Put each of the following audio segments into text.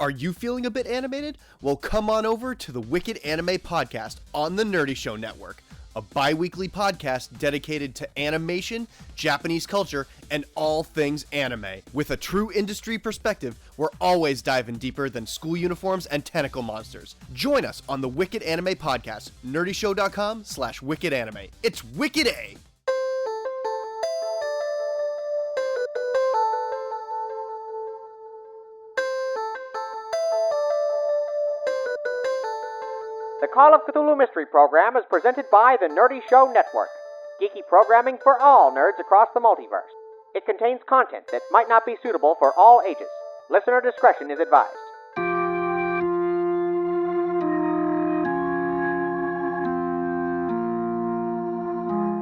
Are you feeling a bit animated? Well, come on over to the Wicked Anime Podcast on the Nerdy Show Network, a bi-weekly podcast dedicated to animation, Japanese culture, and all things anime. With a true industry perspective, we're always diving deeper than school uniforms and tentacle monsters. Join us on the Wicked Anime Podcast, nerdyshow.com/wickedanime. It's Wicked A! The Call of Cthulhu Mystery Program is presented by the Nerdy Show Network, geeky programming for all nerds across the multiverse. It contains content that might not be suitable for all ages. Listener discretion is advised.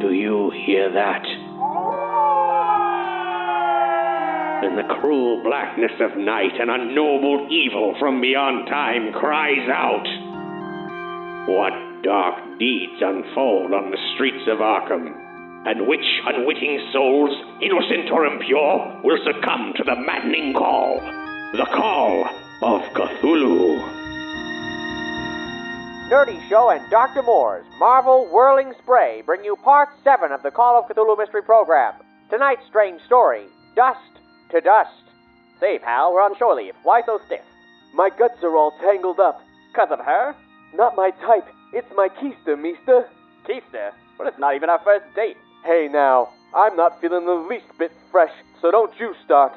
Do you hear that? In the cruel blackness of night, an unknowable evil from beyond time cries out. What dark deeds unfold on the streets of Arkham, and which unwitting souls, innocent or impure, will succumb to the maddening call, the Call of Cthulhu. Nerdy Show and Dr. Moore's Marvel Whirling Spray bring you Part 7 of the Call of Cthulhu Mystery Program. Tonight's strange story, Dust to Dust. Say, pal, we're on shore leave. Why so stiff? My guts are all tangled up. 'Cause of her? Not my type. It's my keister, meester. Keister? But it's not even our first date. Hey now, I'm not feeling the least bit fresh, so don't you start.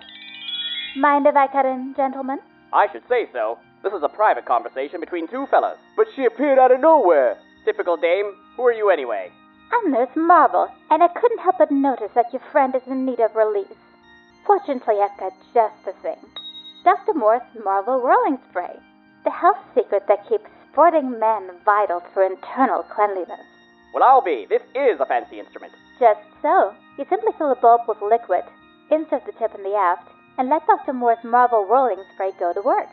Mind if I cut in, gentlemen? I should say so. This is a private conversation between two fellas. But she appeared out of nowhere. Typical dame. Who are you anyway? I'm Nurse Marvel, and I couldn't help but notice that your friend is in need of release. Fortunately, I've got just the thing. Dr. Moore's Marvel Whirling Spray, the health secret that keeps sporting men vital through internal cleanliness. Well, I'll be. This is a fancy instrument. Just so. You simply fill a bulb with liquid, insert the tip in the aft, and let Dr. Moore's Marvel Whirling Spray go to work.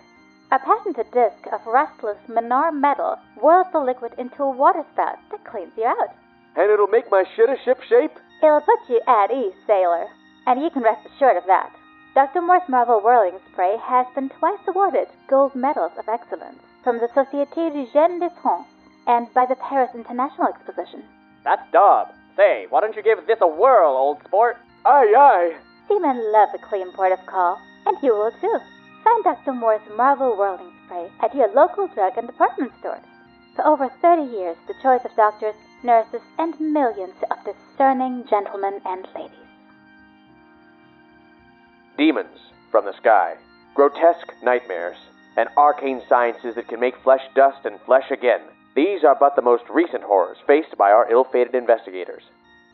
A patented disc of rustless Minar metal whirls the liquid into a water spout that cleans you out. And it'll make my shit a ship shape? It'll put you at ease, sailor. And you can rest assured of that. Dr. Moore's Marvel Whirling Spray has been twice awarded gold medals of excellence from the Société d'Hygiène de France and by the Paris International Exposition. That's daub. Say, why don't you give this a whirl, old sport? Aye, aye. Seamen love a clean port of call, and you will too. Find Dr. Moore's Marvel Whirling Spray at your local drug and department stores. For over 30 years, the choice of doctors, nurses, and millions of discerning gentlemen and ladies. Demons from the sky, grotesque nightmares, and arcane sciences that can make flesh dust and flesh again. These are but the most recent horrors faced by our ill-fated investigators.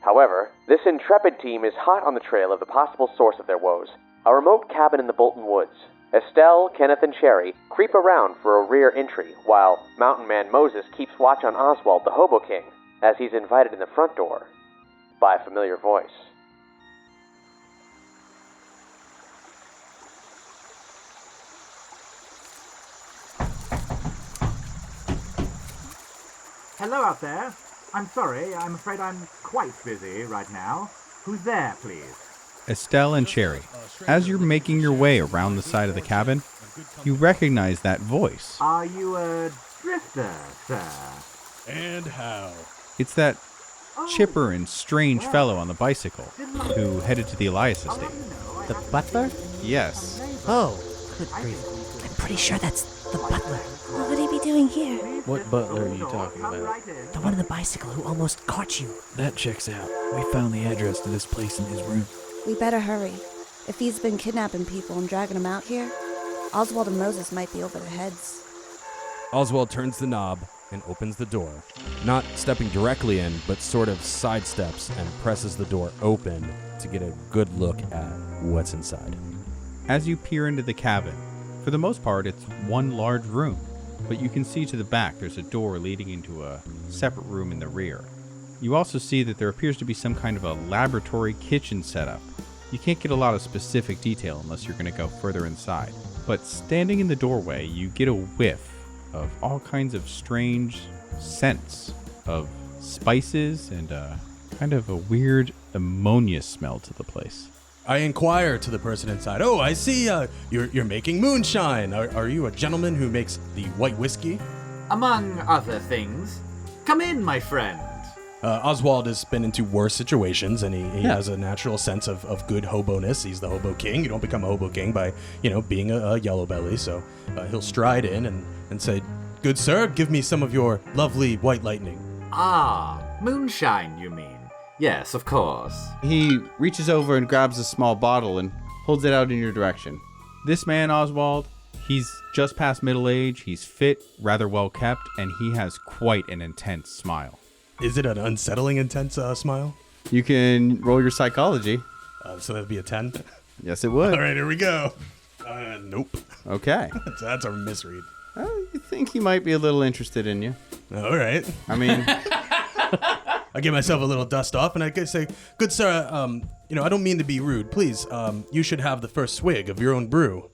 However, this intrepid team is hot on the trail of the possible source of their woes, a remote cabin in the Bolton woods. Estelle, Kenneth, and Cherry creep around for a rear entry, while Mountain Man Moses keeps watch on Oswald, the Hobo King, as he's invited in the front door by a familiar voice. Hello out there. I'm sorry, I'm afraid I'm quite busy right now. Who's there, please? Estelle and Cherry, as you're making your way around the side of the cabin, you recognize that voice. Are you a drifter, sir? And how? It's that chipper and strange fellow on the bicycle who headed to the Elias estate. The butler? Yes. Oh, good grief. I'm pretty sure that's the butler. What would he be doing here? What butler are you talking about? The one on the bicycle who almost caught you. That checks out. We found the address to this place in his room. We better hurry. If he's been kidnapping people and dragging them out here, Oswald and Moses might be over their heads. Oswald turns the knob and opens the door. Not stepping directly in, but sort of sidesteps and presses the door open to get a good look at what's inside. As you peer into the cabin, for the most part it's one large room, but you can see to the back there's a door leading into a separate room in the rear. You also see that there appears to be some kind of a laboratory kitchen setup. You can't get a lot of specific detail unless you're going to go further inside. But standing in the doorway, you get a whiff of all kinds of strange scents of spices and kind of a weird ammonia smell to the place. I inquire to the person inside. Oh, I see you're making moonshine. Are you a gentleman who makes the white whiskey? Among other things. Come in, my friend. Oswald has been into worse situations, and he has a natural sense of good hobo-ness. He's the hobo king. You don't become a hobo king by, being a yellow belly. So he'll stride in and say, "Good sir, give me some of your lovely white lightning." Ah, moonshine, you mean? Yes, of course. He reaches over and grabs a small bottle and holds it out in your direction. This man, Oswald, he's just past middle age. He's fit, rather well kept, and he has quite an intense smile. Is it an unsettling, intense smile? You can roll your psychology. So that'd be a 10? Yes, it would. All right, here we go. Nope. Okay. So that's a misread. You think he might be a little interested in you. All right. I mean... I give myself a little dust off, and I say, "Good sir, I don't mean to be rude. Please, you should have the first swig of your own brew."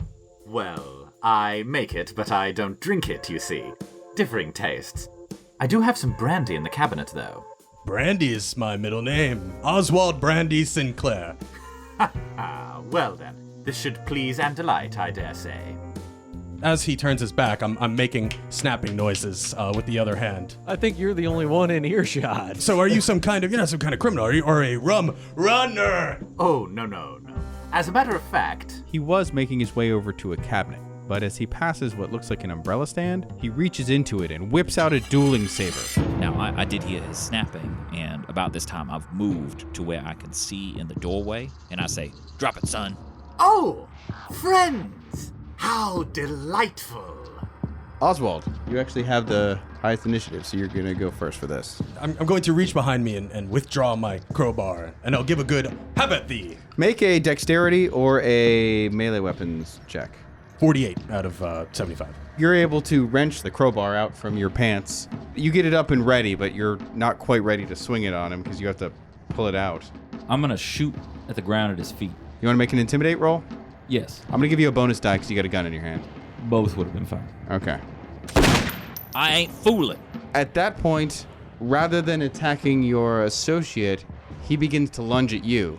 Well, I make it, but I don't drink it, you see. Differing tastes. I do have some brandy in the cabinet, though. Brandy is my middle name. Oswald Brandy Sinclair. Well then, this should please and delight, I dare say. As he turns his back, I'm making snapping noises with the other hand. I think you're the only one in earshot. So are you some kind of criminal? Are you, or a rum runner? Oh, no. As a matter of fact... He was making his way over to a cabinet, but as he passes what looks like an umbrella stand, he reaches into it and whips out a dueling saber. Now, I did hear his snapping, and about this time I've moved to where I can see in the doorway, and I say, "Drop it, son." Oh, friends! How delightful! Oswald, you actually have the highest initiative, so you're going to go first for this. I'm going to reach behind me and withdraw my crowbar, and I'll give a good "Have at thee." Make a dexterity or a melee weapons check. 48 out of 75. You're able to wrench the crowbar out from your pants. You get it up and ready, but you're not quite ready to swing it on him because you have to pull it out. I'm going to shoot at the ground at his feet. You want to make an intimidate roll? Yes. I'm going to give you a bonus die because you got a gun in your hand. Both would have been fine. Okay. I ain't fooling. At that point, rather than attacking your associate, he begins to lunge at you.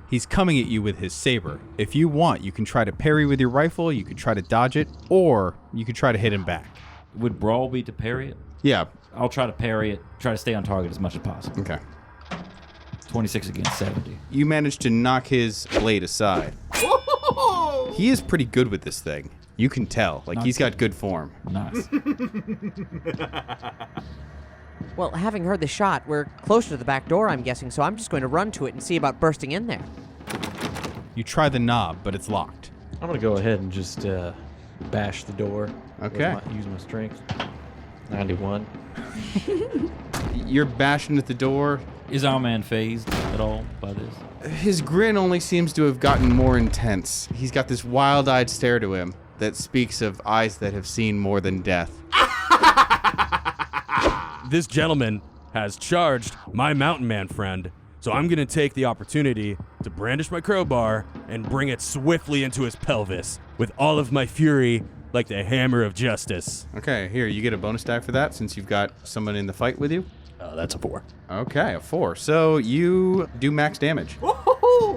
He's coming at you with his saber. If you want, you can try to parry with your rifle, you could try to dodge it, or you could try to hit him back. Would brawl be to parry it? Yeah. I'll try to parry it, try to stay on target as much as possible. Okay. 26 against 70. You managed to knock his blade aside. He is pretty good with this thing. You can tell. He's got good form. Nice. Well, having heard the shot, we're closer to the back door, I'm guessing, so I'm just going to run to it and see about bursting in there. You try the knob, but it's locked. I'm going to go ahead and just bash the door. Okay. Use my strength. 91. You're bashing at the door. Is our man phased at all by this? His grin only seems to have gotten more intense. He's got this wild-eyed stare to him that speaks of eyes that have seen more than death. This gentleman has charged my mountain man friend, so I'm going to take the opportunity to brandish my crowbar and bring it swiftly into his pelvis with all of my fury like the hammer of justice. Okay, here, you get a bonus die for that since you've got someone in the fight with you. That's a 4. Okay, a 4. So you do max damage.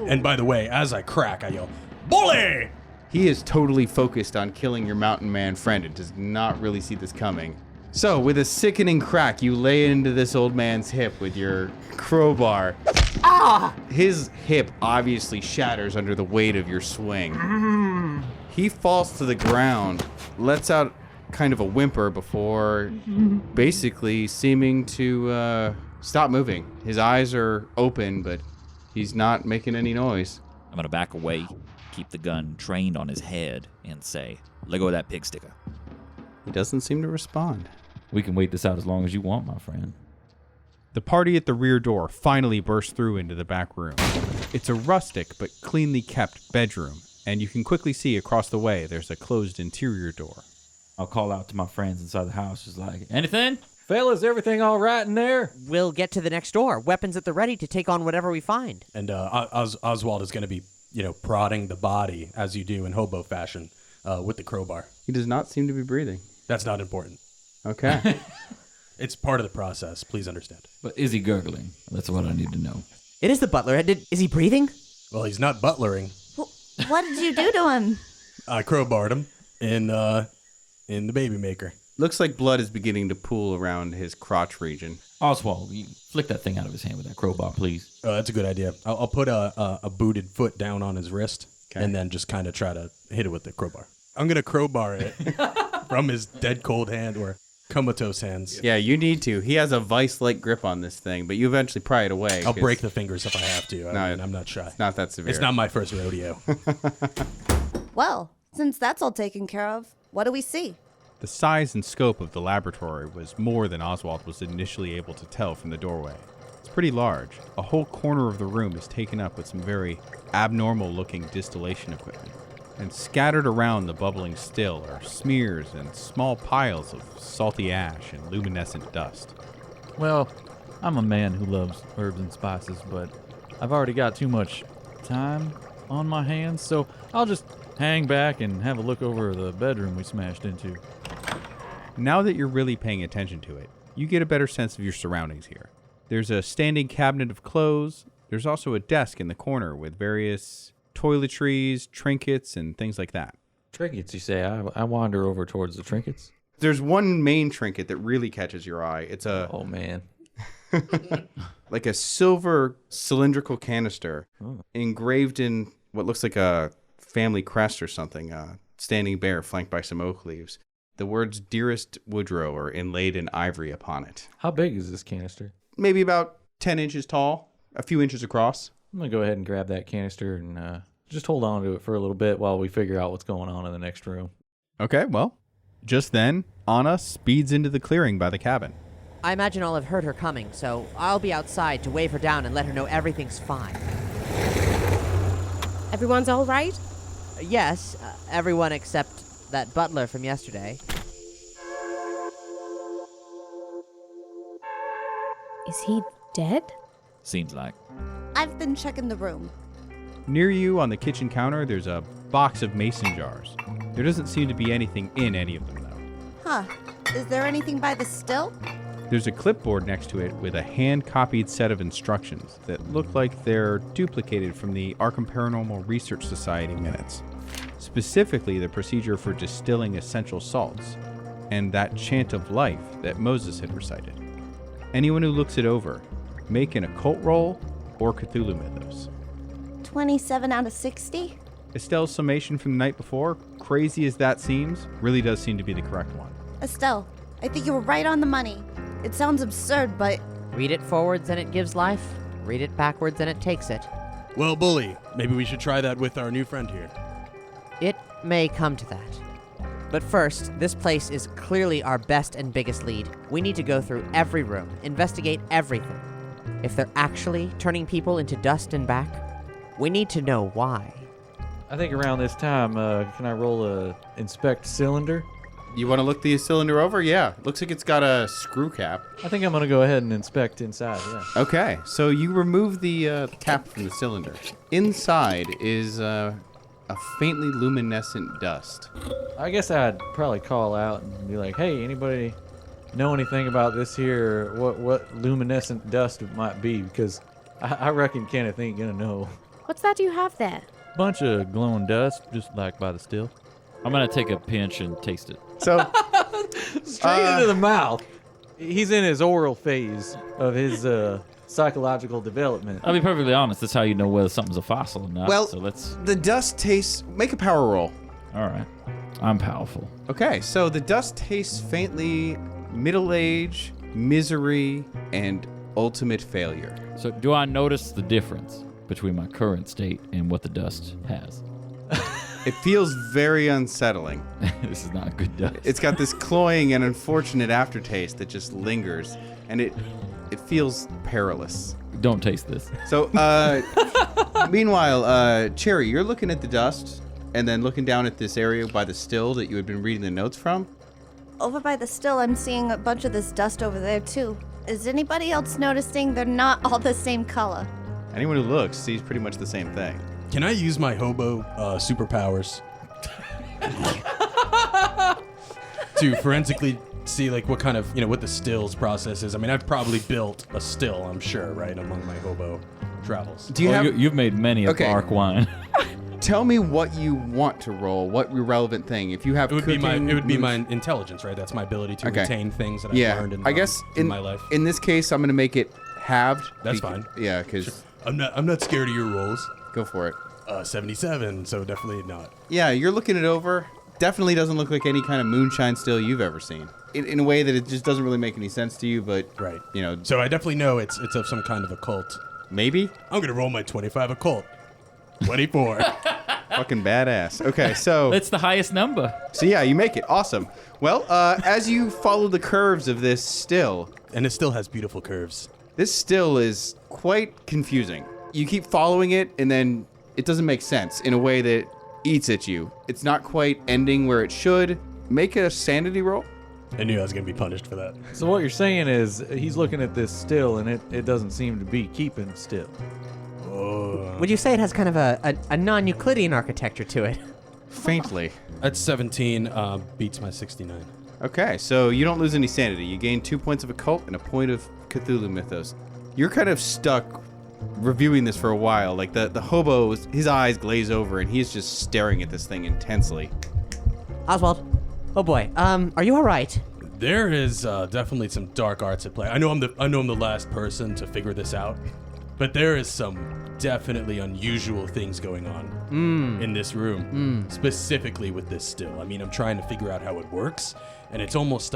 And by the way, as I crack, I yell, "Bully!" He is totally focused on killing your mountain man friend and does not really see this coming. So, with a sickening crack, you lay into this old man's hip with your crowbar. Ah! His hip obviously shatters under the weight of your swing. He falls to the ground, lets out kind of a whimper before basically seeming to stop moving. His eyes are open, but he's not making any noise. I'm going to back away, keep the gun trained on his head, and say, "Let go of that pig sticker." He doesn't seem to respond. We can wait this out as long as you want, my friend. The party at the rear door finally bursts through into the back room. It's a rustic but cleanly kept bedroom, and you can quickly see across the way there's a closed interior door. I'll call out to my friends inside the house, just like, "Anything? Fellas, everything all right in there?" We'll get to the next door, weapons at the ready to take on whatever we find. And Oswald is going to be, prodding the body, as you do in hobo fashion, with the crowbar. He does not seem to be breathing. That's not important. Okay. It's part of the process, please understand. But is he gurgling? That's what I need to know. It is the butler. Is he breathing? Well, he's not butlering. What did you do to him? I crowbarred him in the baby maker. Looks like blood is beginning to pool around his crotch region. Oswald, you flick that thing out of his hand with that crowbar, please. That's a good idea. I'll put a booted foot down on his wrist and then just kind of try to hit it with the crowbar. I'm going to crowbar it from his dead cold hand or comatose hands. Yeah, you need to. He has a vice-like grip on this thing, but you eventually pry it away. I'll break the fingers if I have to. No, I'm not shy. It's not that severe. It's not my first rodeo. Well, since that's all taken care of, what do we see? The size and scope of the laboratory was more than Oswald was initially able to tell from the doorway. It's pretty large. A whole corner of the room is taken up with some very abnormal-looking distillation equipment. And scattered around the bubbling still are smears and small piles of salty ash and luminescent dust. Well, I'm a man who loves herbs and spices, but I've already got too much time on my hands, so I'll just hang back and have a look over the bedroom we smashed into. Now that you're really paying attention to it, you get a better sense of your surroundings here. There's a standing cabinet of clothes. There's also a desk in the corner with various toiletries, trinkets, and things like that. Trinkets, you say? I wander over towards the trinkets. There's one main trinket that really catches your eye. It's a... Oh, man. like a silver cylindrical canister engraved in what looks like a family crest or something, standing bare, flanked by some oak leaves. The words "Dearest Woodrow" are inlaid in ivory upon it. How big is this canister? Maybe about 10 inches tall, a few inches across. I'm going to go ahead and grab that canister and just hold on to it for a little bit while we figure out what's going on in the next room. Okay, well, just then, Anna speeds into the clearing by the cabin. I imagine I'll have heard her coming, so I'll be outside to wave her down and let her know everything's fine. Everyone's all right? Yes, everyone except that butler from yesterday. Is he dead? Seems like. I've been checking the room. Near you on the kitchen counter, there's a box of mason jars. There doesn't seem to be anything in any of them, though. Huh. Is there anything by the still? There's a clipboard next to it with a hand-copied set of instructions that look like they're duplicated from the Arkham Paranormal Research Society minutes. Specifically, the procedure for distilling essential salts, and that chant of life that Moses had recited. Anyone who looks it over, make an occult roll or Cthulhu Mythos. 27 out of 60? Estelle's summation from the night before, crazy as that seems, really does seem to be the correct one. Estelle, I think you were right on the money. It sounds absurd, but... Read it forwards and it gives life. Read it backwards and it takes it. Well, Bully, maybe we should try that with our new friend here. It may come to that. But first, this place is clearly our best and biggest lead. We need to go through every room, investigate everything. If they're actually turning people into dust and back, we need to know why. I think around this time, can I roll a inspect cylinder? You want to look the cylinder over? Yeah. Looks like it's got a screw cap. I think I'm going to go ahead and inspect inside, yeah. Okay, so you remove the cap from the cylinder. Inside is a faintly luminescent dust. I guess I'd probably call out and be like, hey, anybody know anything about this here, what luminescent dust it might be? Because I reckon Kenneth ain't going to know. What's that you have there? Bunch of glowing dust, just like by the still. I'm going to take a pinch and taste it. So straight into the mouth. He's in his oral phase of his psychological development. I'll be perfectly honest. That's how you know whether something's a fossil or not. Well, so let's. The dust tastes. Make a power roll. All right. I'm powerful. Okay, so the dust tastes faintly middle age, misery, and ultimate failure. So do I notice the difference between my current state and what the dust has? It feels very unsettling. This is not good dust. It's got this cloying and unfortunate aftertaste that just lingers, and it feels perilous. Don't taste this. So, meanwhile, Cherry, you're looking at the dust, and then looking down at this area by the still that you had been reading the notes from. Over by the still, I'm seeing a bunch of this dust over there, too. Is anybody else noticing they're not all the same color? Anyone who looks sees pretty much the same thing. Can I use my hobo superpowers to forensically see like what kind of, what the stills process is? I mean, I've probably built a still, I'm sure, right, among my hobo travels. Do you have? You've made many of bark wine. Tell me what you want to roll. What relevant thing? If you have, it would be my intelligence, right? That's my ability to retain things that I've learned in my life. In this case, I'm going to make it halved. That's fine. Yeah, because I'm not scared of your rolls. Go for it. 77, so definitely not. Yeah, you're looking it over. Definitely doesn't look like any kind of moonshine still you've ever seen. In a way that it just doesn't really make any sense to you, but So I definitely know it's of some kind of occult. Maybe. I'm gonna roll my 25 occult. 24. Fucking badass. Okay, so that's the highest number. So yeah, you make it. Awesome. Well, as you follow the curves of this still, and it still has beautiful curves. This still is quite confusing. You keep following it, and then it doesn't make sense in a way that eats at you. It's not quite ending where it should. Make a sanity roll. I knew I was going to be punished for that. So what you're saying is he's looking at this still, and it doesn't seem to be keeping still. Would you say it has kind of a non-Euclidean architecture to it? Faintly. That's 17, beats my 69. Okay, so you don't lose any sanity. You gain 2 points of occult and a point of Cthulhu mythos. You're kind of stuck reviewing this for a while. Like the hobo, his eyes glaze over, and he's just staring at this thing intensely. Oswald, oh boy, are you all right? There is definitely some dark arts at play. I know I'm the last person to figure this out, but there is some definitely unusual things going on in this room, specifically with this still. I mean, I'm trying to figure out how it works, and it's almost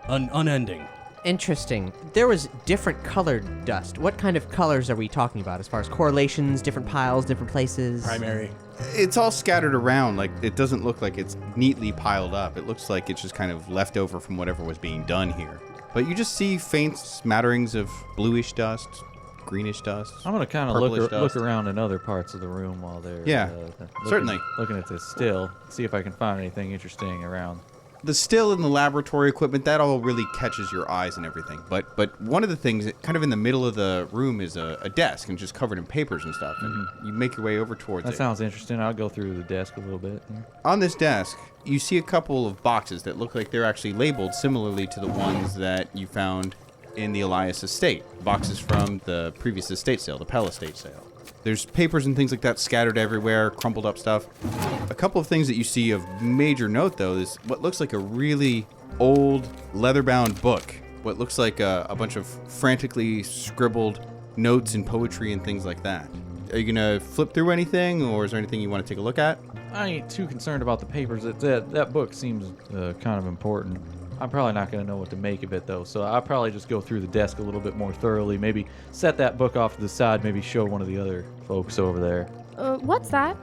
unending. Interesting. There was different colored dust. What kind of colors are we talking about as far as correlations, different piles, different places? Primary. It's all scattered around. Like, it doesn't look like it's neatly piled up. It looks like it's just kind of left over from whatever was being done here. But you just see faint smatterings of bluish dust, greenish dust. I'm gonna kind of look around in other parts of the room while they're certainly looking at this still. See if I can find anything interesting around. The still and the laboratory equipment, that all really catches your eyes and everything. But one of the things, kind of in the middle of the room, is a desk and just covered in papers and stuff. And you make your way over towards it. That sounds interesting. I'll go through the desk a little bit. On this desk, you see a couple of boxes that look like they're actually labeled similarly to the ones that you found in the Elias estate. Boxes from the previous estate sale, the Pell estate sale. There's papers and things like that scattered everywhere, crumpled up stuff. A couple of things that you see of major note, though, is what looks like a really old leather-bound book. What looks like a bunch of frantically scribbled notes and poetry and things like that. Are you going to flip through anything, or is there anything you want to take a look at? I ain't too concerned about the papers. That book seems kind of important. I'm probably not going to know what to make of it, though, so I'll probably just go through the desk a little bit more thoroughly, maybe set that book off to the side, maybe show one of the other folks over there. What's that?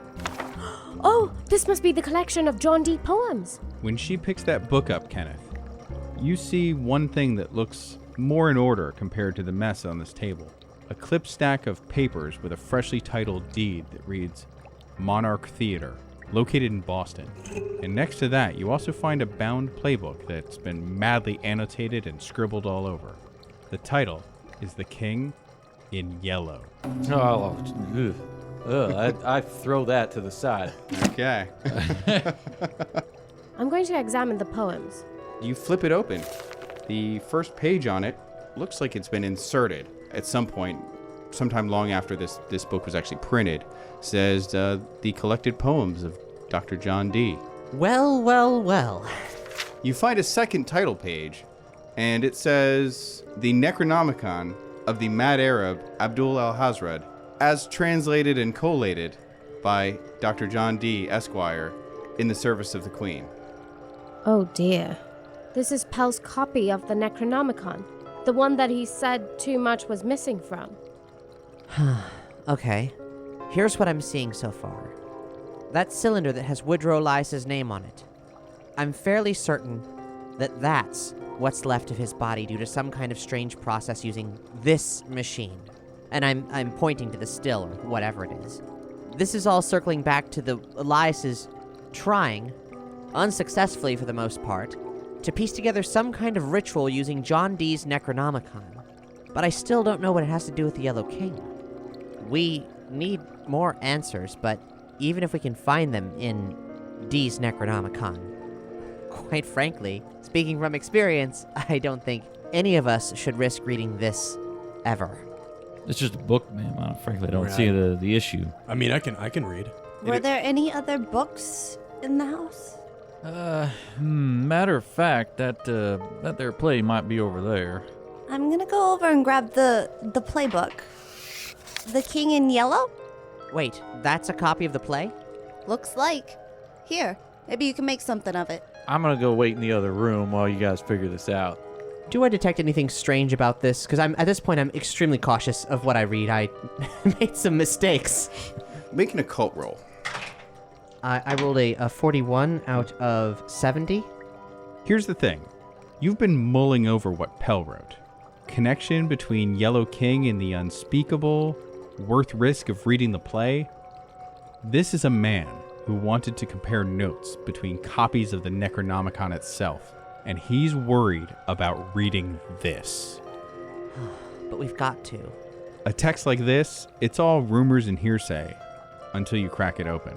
Oh, this must be the collection of John Dee poems. When she picks that book up, Kenneth, you see one thing that looks more in order compared to the mess on this table. A clipped stack of papers with a freshly titled deed that reads, Monarch Theater, located in Boston. And next to that, you also find a bound playbook that's been madly annotated and scribbled all over. The title is The King in Yellow. I throw that to the side. Okay. I'm going to examine the poems. You flip it open. The first page on it looks like it's been inserted at some point, sometime long after this book was actually printed. Says the collected poems of Dr. John Dee. Well, well, well. You find a second title page, and it says The Necronomicon of the Mad Arab Abdul al-Hazred, as translated and collated by Dr. John Dee, Esquire, in the service of the Queen. Oh dear. This is Pell's copy of the Necronomicon, the one that he said too much was missing from. Okay. Here's what I'm seeing so far. That cylinder that has Woodrow Elias's name on it. I'm fairly certain that that's what's left of his body due to some kind of strange process using this machine. And I'm pointing to the still, or whatever it is. This is all circling back to the Elias's trying, unsuccessfully for the most part, to piece together some kind of ritual using John Dee's Necronomicon. But I still don't know what it has to do with the Yellow King. We need more answers, but even if we can find them in Dee's Necronomicon, quite frankly, speaking from experience, I don't think any of us should risk reading this ever. It's just a book, ma'am. Frankly, I don't see the issue. I mean, I can read. Were there any other books in the house? Matter of fact, that there play might be over there. I'm gonna go over and grab the playbook. The King in Yellow? Wait, that's a copy of the play? Looks like. Here, maybe you can make something of it. I'm gonna go wait in the other room while you guys figure this out. Do I detect anything strange about this? Because at this point, I'm extremely cautious of what I read. I made some mistakes. Make an occult roll. I rolled a 41 out of 70. Here's the thing. You've been mulling over what Pell wrote. Connection between Yellow King and the unspeakable, worth risk of reading the play. This is a man who wanted to compare notes between copies of the Necronomicon itself, and he's worried about reading this. But we've got to. A text like this, it's all rumors and hearsay until you crack it open.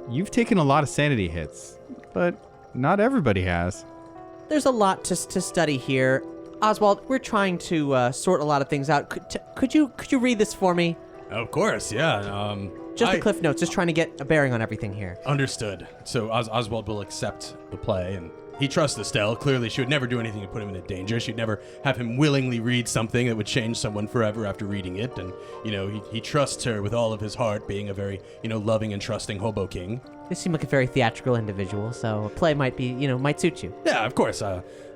You've taken a lot of sanity hits, but not everybody has. There's a lot to study here. Oswald, we're trying to sort a lot of things out. Could you read this for me? Of course, yeah. Just the cliff notes, just trying to get a bearing on everything here. Understood. So Oswald will accept the play, and he trusts Estelle. Clearly, she would never do anything to put him in danger. She'd never have him willingly read something that would change someone forever after reading it. And, he trusts her with all of his heart, being a very, loving and trusting hobo king. You seem like a very theatrical individual, so a play might be, might suit you. Yeah, of course.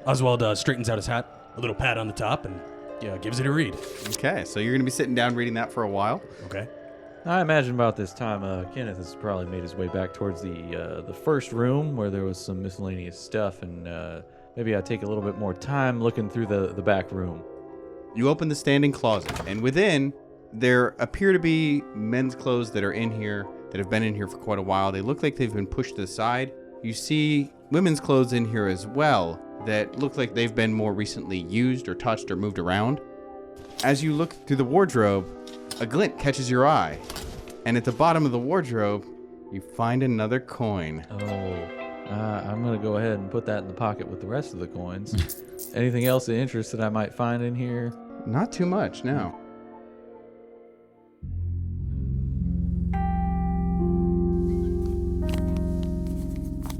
Oswald straightens out his hat, a little pat on the top, and gives it a read. Okay, so you're going to be sitting down reading that for a while. Okay. I imagine about this time, Kenneth has probably made his way back towards the first room where there was some miscellaneous stuff, and maybe I take a little bit more time looking through the back room. You open the standing closet, and within, there appear to be men's clothes that are in here, that have been in here for quite a while. They look like they've been pushed to the side. You see women's clothes in here as well that look like they've been more recently used or touched or moved around. As you look through the wardrobe, a glint catches your eye, and at the bottom of the wardrobe, you find another coin. I'm going to go ahead and put that in the pocket with the rest of the coins. Anything else of interest that I might find in here? Not too much, no.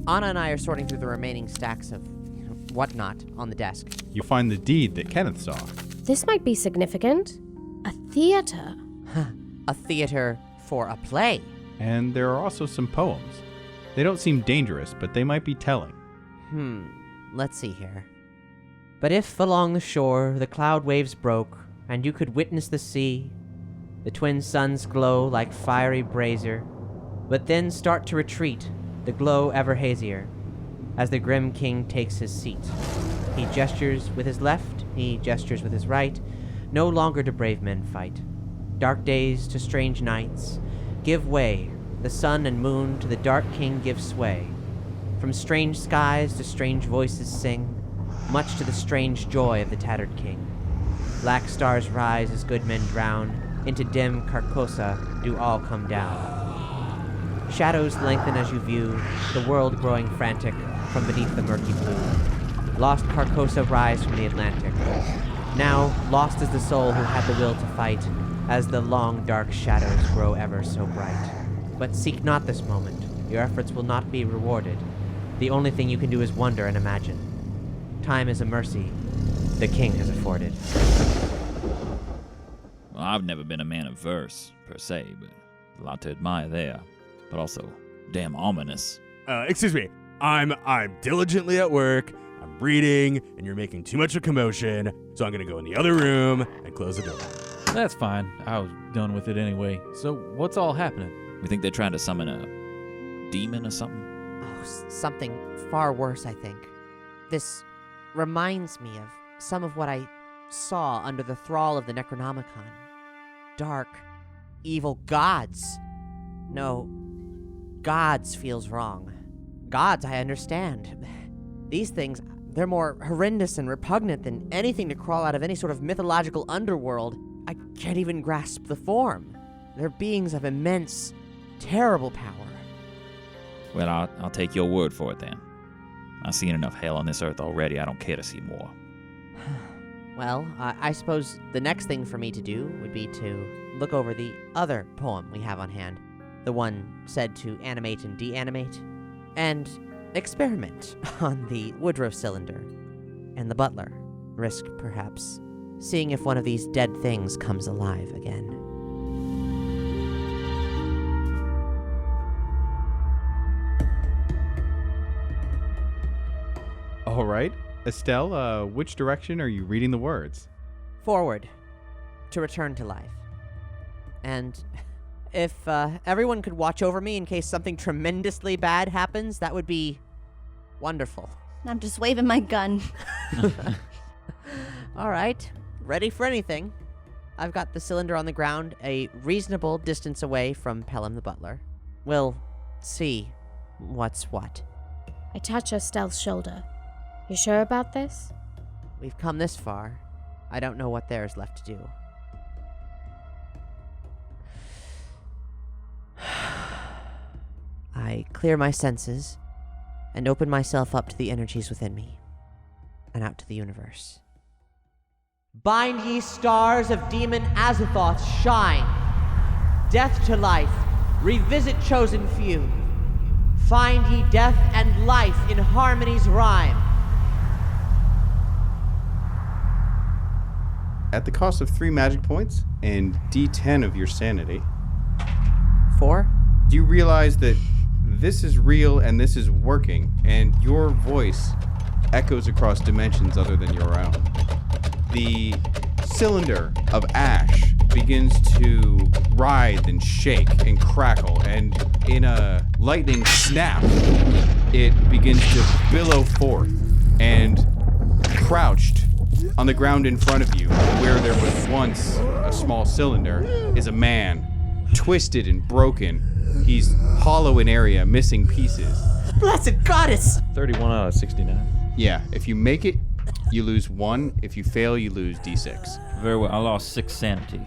Anna and I are sorting through the remaining stacks of whatnot on the desk. You find the deed that Kenneth saw. This might be significant. A theater. A theater for a play. And there are also some poems. They don't seem dangerous, but they might be telling. Let's see here. But if along the shore the cloud waves broke, and you could witness the sea, the twin suns glow like fiery brazier, but then start to retreat, the glow ever hazier, as the grim king takes his seat. He gestures with his left, he gestures with his right, no longer do brave men fight. Dark days to strange nights give way, the sun and moon to the dark king give sway. From strange skies to strange voices sing, much to the strange joy of the tattered king. Black stars rise as good men drown, into dim Carcosa do all come down. Shadows lengthen as you view the world growing frantic from beneath the murky blue. Lost Carcosa rise from the Atlantic. Now, lost is the soul who had the will to fight, as the long dark shadows grow ever so bright. But seek not this moment. Your efforts will not be rewarded. The only thing you can do is wonder and imagine. Time is a mercy the king has afforded. Well, I've never been a man of verse, per se, but a lot to admire there. But also, damn ominous. Excuse me. I'm diligently at work, I'm reading, and you're making too much of a commotion, so I'm gonna go in the other room and close the door. That's fine. I was done with it anyway. So what's all happening? We think they're trying to summon a demon or something? Oh, something far worse, I think. This reminds me of some of what I saw under the thrall of the Necronomicon. Dark, evil gods. No, gods feels wrong. Gods, I understand. These things, they're more horrendous and repugnant than anything to crawl out of any sort of mythological underworld. I can't even grasp the form. They're beings of immense, terrible power. Well, I'll take your word for it then. I've seen enough hell on this earth already. I don't care to see more. Well, I suppose the next thing for me to do would be to look over the other poem we have on hand, the one said to animate and deanimate, and experiment on the Woodrow cylinder and the butler. Risk, perhaps, seeing if one of these dead things comes alive again. All right. Estelle, which direction are you reading the words? Forward, to return to life. And if everyone could watch over me in case something tremendously bad happens, that would be wonderful. I'm just waving my gun. All right, ready for anything. I've got the cylinder on the ground a reasonable distance away from Pelham the butler. We'll see what's what. I touch Estelle's shoulder. You sure about this? We've come this far. I don't know what there is left to do. I clear my senses and open myself up to the energies within me and out to the universe. Bind ye stars of demon Azathoth, shine. Death to life, revisit chosen few. Find ye death and life in harmony's rhyme. At the cost of 3 magic points and D10 of your sanity. 4? Do you realize that this is real and this is working, and your voice echoes across dimensions other than your own? The cylinder of ash begins to writhe and shake and crackle, and in a lightning snap, it begins to billow forth, and crouched on the ground in front of you, where there was once a small cylinder, is a man, twisted and broken. He's hollow in area, missing pieces. Blessed goddess! 31 out of 69. Yeah, if you make it, you lose 1. If you fail, you lose D6. Very well. I lost 6 sanity.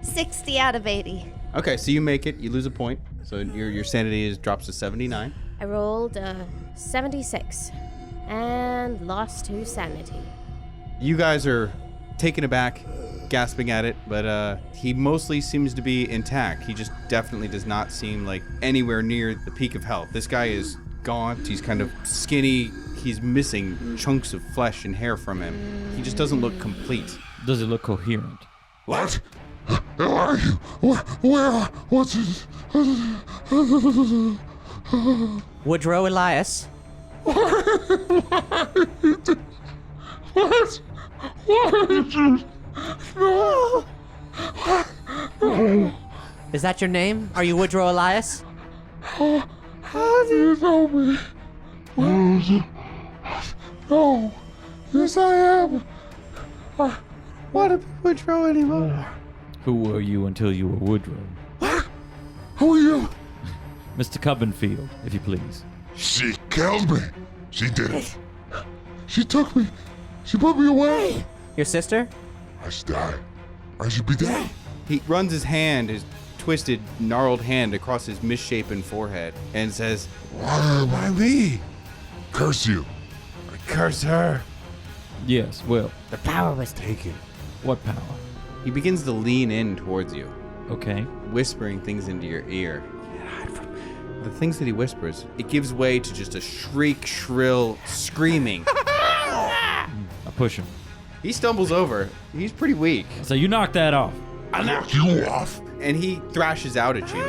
60 out of 80. Okay, so you make it, you lose a point. So your sanity drops to 79. I rolled 76 and lost 2 sanity. You guys are taken aback, gasping at it, but he mostly seems to be intact. He just definitely does not seem like anywhere near the peak of health. This guy is gaunt, he's kind of skinny, he's missing chunks of flesh and hair from him. He just doesn't look complete. Does it look coherent? What? Where are you? What's it? Woodrow Elias. What? No. Is that your name? Are you Woodrow Elias? How do you know me? No. Yes, I am. I want to be Woodrow anymore. Who were you until you were Woodrow? What? Who are you? Mr. Cubbenfield, if you please. She killed me. She did it. She took me. She put me away. Your sister? I should die. I should be dead. He runs his hand, his twisted, gnarled hand across his misshapen forehead and says, Why me? Curse you. I curse her. Yes, well. The power was taken. What power? He begins to lean in towards you. Okay. Whispering things into your ear. The things that he whispers, it gives way to just a shriek, shrill screaming. I push him. He stumbles over. He's pretty weak. So you knock that off. I knock you off. And he thrashes out at you.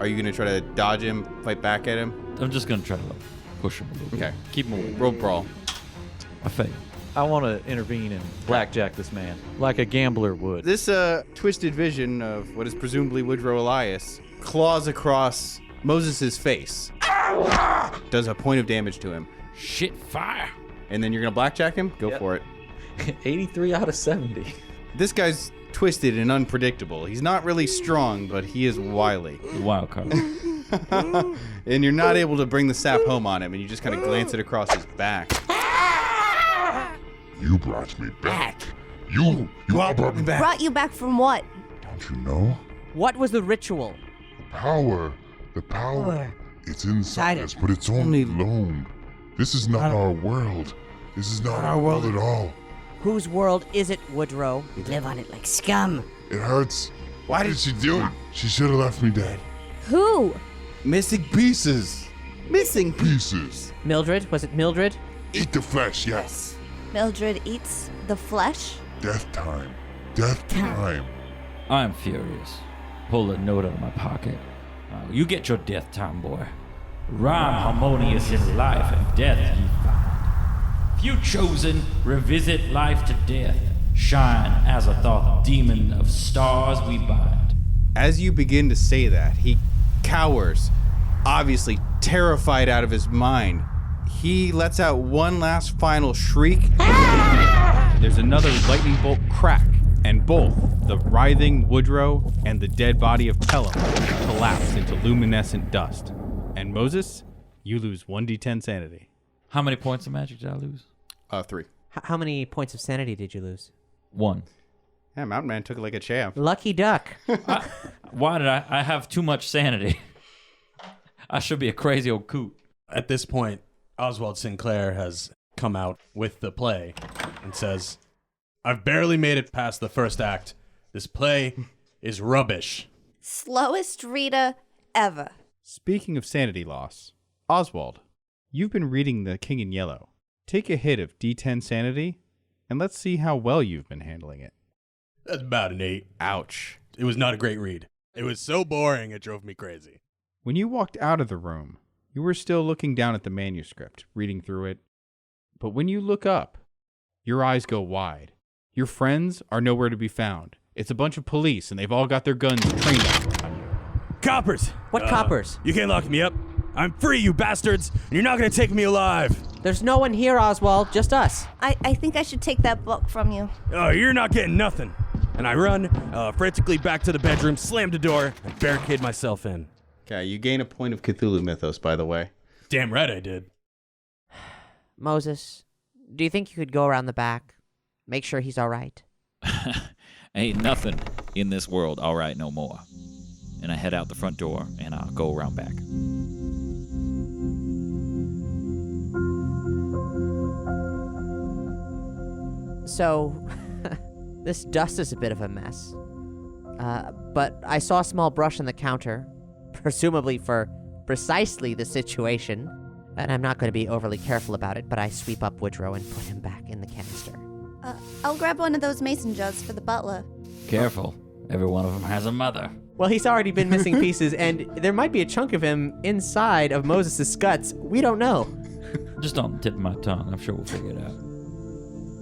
Are you going to try to dodge him, fight back at him? I'm just going to try to push him a little bit. Okay. Keep him away. Roll brawl. I fail. I want to intervene and blackjack this man, like a gambler would. This twisted vision of what is presumably Woodrow Elias claws across Moses' face. Does a point of damage to him. Shit, fire. And then you're going to blackjack him? Go for it. 83 out of 70. This guy's twisted and unpredictable. He's not really strong, but he is wily. Wild card. And you're not able to bring the sap home on him, and you just kind of glance it across his back. You brought me back. You all brought me back. Brought you back from what? Don't you know? What was the ritual? The power. It's inside us, but it's only loaned. This is not our world. This is not our world at all. Whose world is it, Woodrow? We live on it like scum. It hurts. Why did she do it? She should have left me dead. Who? Missing pieces. Missing Pieces. Mildred? Was it Mildred? Eat the flesh, yes. Mildred eats the flesh? Death time. Death time. I'm furious. Pull a note out of my pocket. You get your death time, boy. Rhyme harmonious in life and death ye find. Few chosen, revisit life to death. Shine as a thought demon of stars we bind. As you begin to say that, he cowers, obviously terrified out of his mind. He lets out one last final shriek. There's another lightning bolt crack, and both the writhing Woodrow and the dead body of Pelham collapse into luminescent dust. And Moses, you lose 1d10 sanity. How many points of magic did I lose? 3. How many points of sanity did you lose? 1. Yeah, Mountain Man took it like a champ. Lucky duck. Why did I have too much sanity? I should be a crazy old coot. At this point, Oswald Sinclair has come out with the play and says, I've barely made it past the first act. This play is rubbish. Slowest reader ever. Speaking of sanity loss, Oswald, you've been reading The King in Yellow. Take a hit of D10 sanity, and let's see how well you've been handling it. That's about an 8. Ouch. It was not a great read. It was so boring it drove me crazy. When you walked out of the room, you were still looking down at the manuscript, reading through it. But when you look up, your eyes go wide. Your friends are nowhere to be found. It's a bunch of police, and they've all got their guns trained on you. Coppers! What coppers? You can't lock me up. I'm free, you bastards, and you're not going to take me alive. There's no one here, Oswald, just us. I think I should take that book from you. Oh, you're not getting nothing. And I run frantically back to the bedroom, slam the door, and barricade myself in. Okay, you gain a point of Cthulhu Mythos, by the way. Damn right I did. Moses, do you think you could go around the back? Make sure he's all right. Ain't nothing in this world all right no more. And I head out the front door, and I'll go around back. So, this dust is a bit of a mess. But I saw a small brush on the counter, presumably for precisely the situation. And I'm not going to be overly careful about it, but I sweep up Woodrow and put him back in the canister. I'll grab one of those mason jugs for the butler. Careful. Every one of them has a mother. Well, he's already been missing pieces, and there might be a chunk of him inside of Moses' guts. We don't know. Just on the tip of my tongue. I'm sure we'll figure it out.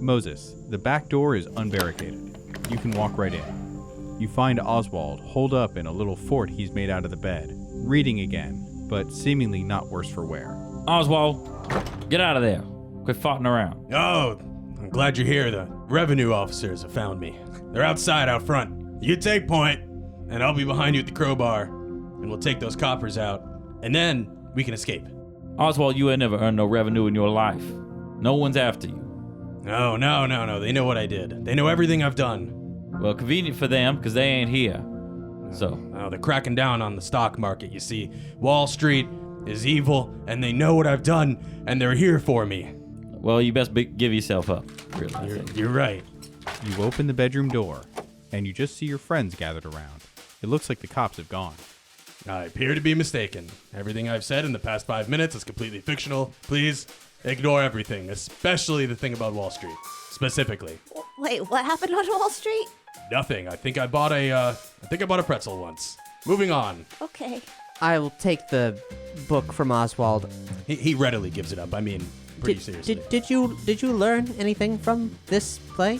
Moses, the back door is unbarricaded. You can walk right in. You find Oswald holed up in a little fort he's made out of the bed, reading again, but seemingly not worse for wear. Oswald, get out of there. Quit farting around. Oh, I'm glad you're here. The revenue officers have found me. They're outside out front. You take point, and I'll be behind you at the crowbar, and we'll take those coppers out, and then we can escape. Oswald, you ain't never earned no revenue in your life. No one's after you. No. They know what I did. They know everything I've done. Well, convenient for them, because they ain't here. So. They're cracking down on the stock market, you see. Wall Street is evil, and they know what I've done, and they're here for me. Well, you best give yourself up, really. You're right. You open the bedroom door, and you just see your friends gathered around. It looks like the cops have gone. I appear to be mistaken. Everything I've said in the past 5 minutes is completely fictional. Please ignore everything, especially the thing about Wall Street, specifically. Wait, what happened on Wall Street? Nothing. I think I bought a pretzel once. Moving on. Okay. I will take the book from Oswald. He readily gives it up. I mean, pretty seriously. Did you learn anything from this play?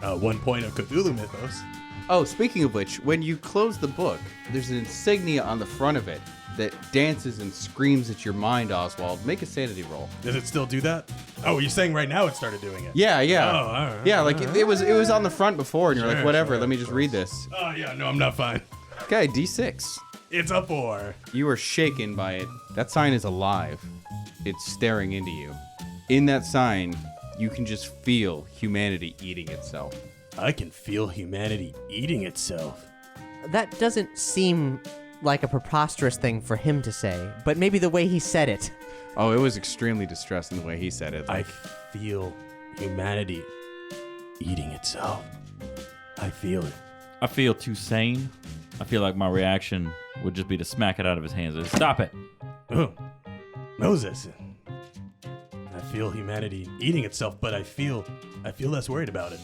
1 point of Cthulhu Mythos. Oh, speaking of which, when you close the book, there's an insignia on the front of it that dances and screams at your mind, Oswald. Make a sanity roll. Does it still do that? Oh, you're saying right now it started doing it? Yeah. Oh, all right. Yeah, like it was on the front before, and you're like, whatever, let me just read this. Oh, yeah, no, I'm not fine. Okay, D6. It's a 4. You are shaken by it. That sign is alive. It's staring into you. In that sign, you can just feel humanity eating itself. I can feel humanity eating itself. That doesn't seem like a preposterous thing for him to say, but maybe the way he said it. Oh, it was extremely distressing the way he said it. I feel humanity eating itself. I feel it. I feel too sane. I feel like my reaction would just be to smack it out of his hands. Stop it. Oh, Moses. I feel humanity eating itself, but I feel less worried about it.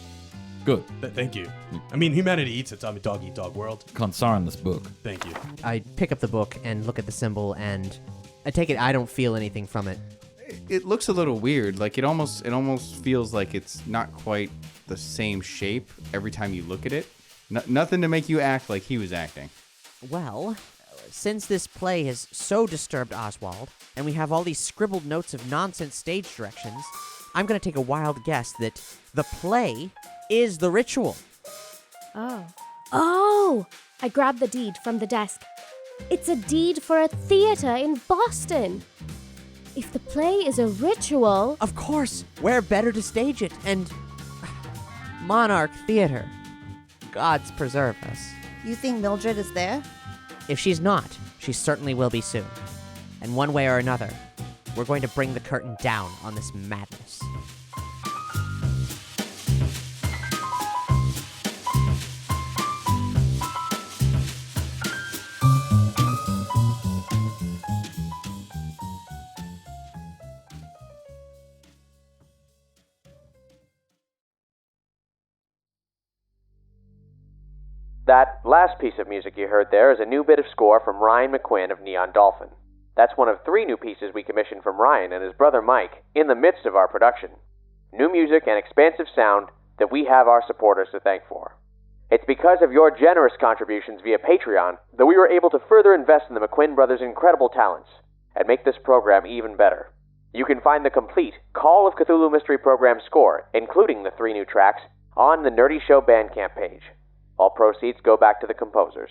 Good. Thank you. I mean, humanity eats its own dog eat dog world. Concern this book. Thank you. I pick up the book and look at the symbol, and I take it I don't feel anything from it. It looks a little weird. Like it almost feels like it's not quite the same shape every time you look at it. Nothing to make you act like he was acting. Well, since this play has so disturbed Oswald, and we have all these scribbled notes of nonsense stage directions, I'm going to take a wild guess that the play is the ritual. Oh! I grabbed the deed from the desk. It's a deed for a theater in Boston. If the play is a ritual... Of course! Where better to stage it? And... Monarch Theater. Gods preserve us. You think Mildred is there? If she's not, she certainly will be soon. And one way or another, we're going to bring the curtain down on this madness. That last piece of music you heard there is a new bit of score from Ryan McQuinn of Neon Dolphin. That's one of 3 new pieces we commissioned from Ryan and his brother Mike in the midst of our production. New music and expansive sound that we have our supporters to thank for. It's because of your generous contributions via Patreon that we were able to further invest in the McQuinn brothers' incredible talents and make this program even better. You can find the complete Call of Cthulhu Mystery Program score, including the 3 new tracks, on the Nerdy Show Bandcamp page. All proceeds go back to the composers.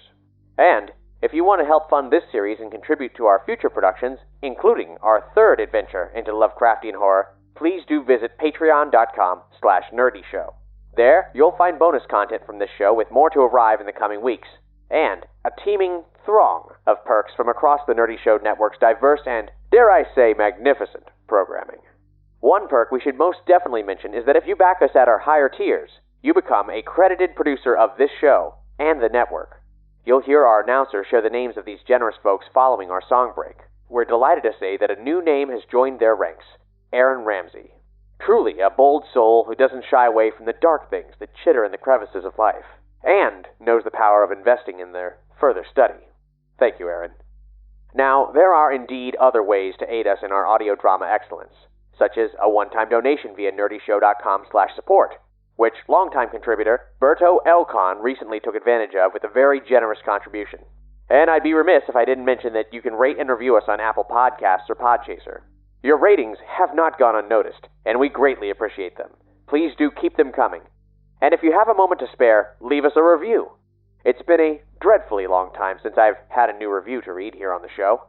And if you want to help fund this series and contribute to our future productions, including our 3rd adventure into Lovecraftian horror, please do visit patreon.com/nerdyshow. There, you'll find bonus content from this show with more to arrive in the coming weeks, and a teeming throng of perks from across the Nerdy Show Network's diverse and, dare I say, magnificent programming. One perk we should most definitely mention is that if you back us at our higher tiers, you become a credited producer of this show and the network. You'll hear our announcer share the names of these generous folks following our song break. We're delighted to say that a new name has joined their ranks, Aaron Ramsey. Truly a bold soul who doesn't shy away from the dark things that chitter in the crevices of life, and knows the power of investing in their further study. Thank you, Aaron. Now, there are indeed other ways to aid us in our audio drama excellence, such as a one-time donation via nerdyshow.com/support, which longtime contributor Berto Elcon recently took advantage of with a very generous contribution. And I'd be remiss if I didn't mention that you can rate and review us on Apple Podcasts or Podchaser. Your ratings have not gone unnoticed, and we greatly appreciate them. Please do keep them coming. And if you have a moment to spare, leave us a review. It's been a dreadfully long time since I've had a new review to read here on the show.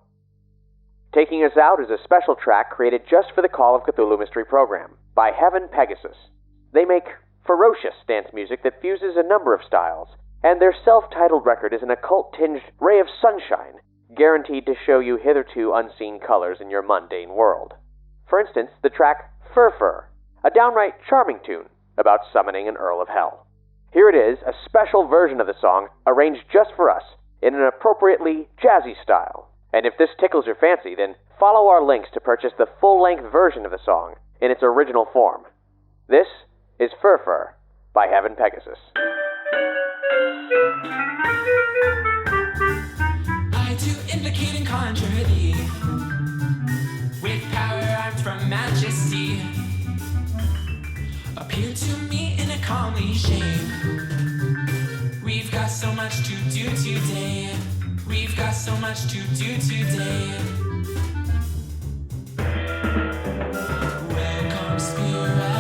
Taking us out is a special track created just for the Call of Cthulhu Mystery Program by Heaven Pegasus. They make ferocious dance music that fuses a number of styles, and their self-titled record is an occult-tinged ray of sunshine, guaranteed to show you hitherto unseen colors in your mundane world. For instance, the track Fur, a downright charming tune about summoning an Earl of Hell. Here it is, a special version of the song arranged just for us in an appropriately jazzy style. And if this tickles your fancy, then follow our links to purchase the full-length version of the song in its original form. This is Fur by Heaven Pegasus. I do invocate and conjure thee with power armed from majesty. Appear to me in a comely shape. We've got so much to do today. We've got so much to do today. Welcome, spirit.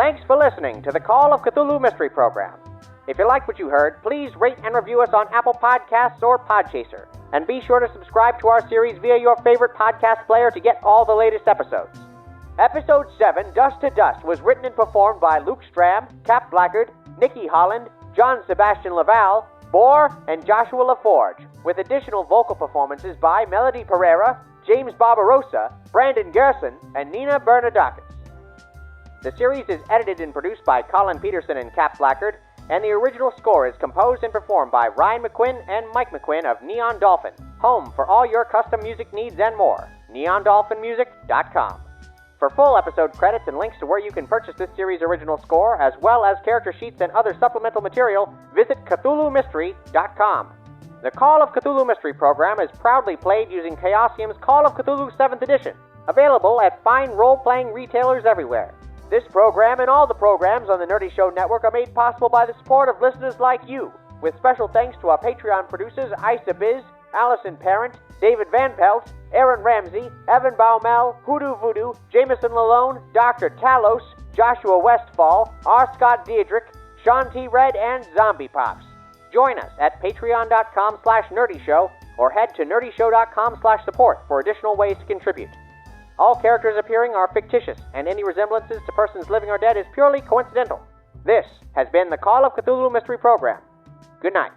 Thanks for listening to the Call of Cthulhu Mystery Program. If you like what you heard, please rate and review us on Apple Podcasts or Podchaser. And be sure to subscribe to our series via your favorite podcast player to get all the latest episodes. Episode 7, Dust to Dust, was written and performed by Luke Stram, Cap Blackard, Nicky Holland, John Sebastian LaValle, Gore, and Joshua LaForge, with additional vocal performances by Melody Pereira, James Barbarossa, Brandon Gerson, and Nina Bernardakis. The series is edited and produced by Colin Peterson and Cap Blackard, and the original score is composed and performed by Ryan McQuinn and Mike McQuinn of Neon Dolphin, home for all your custom music needs and more. NeonDolphinMusic.com. For full episode credits and links to where you can purchase this series' original score, as well as character sheets and other supplemental material, visit CthulhuMystery.com. The Call of Cthulhu Mystery Program is proudly played using Chaosium's Call of Cthulhu 7th Edition, available at fine role-playing retailers everywhere. This program and all the programs on the Nerdy Show Network are made possible by the support of listeners like you, with special thanks to our Patreon producers Isa Biz, Allison Parent, David Van Pelt, Aaron Ramsey, Evan Baumel, Hoodoo Voodoo, Jameson Lalone, Dr. Talos, Joshua Westfall, R. Scott Diedrich, Sean T. Red, and Zombie Pops. Join us at patreon.com/nerdyshow or head to nerdyshow.com/support for additional ways to contribute. All characters appearing are fictitious, and any resemblances to persons living or dead is purely coincidental. This has been the Call of Cthulhu Mystery Program. Good night.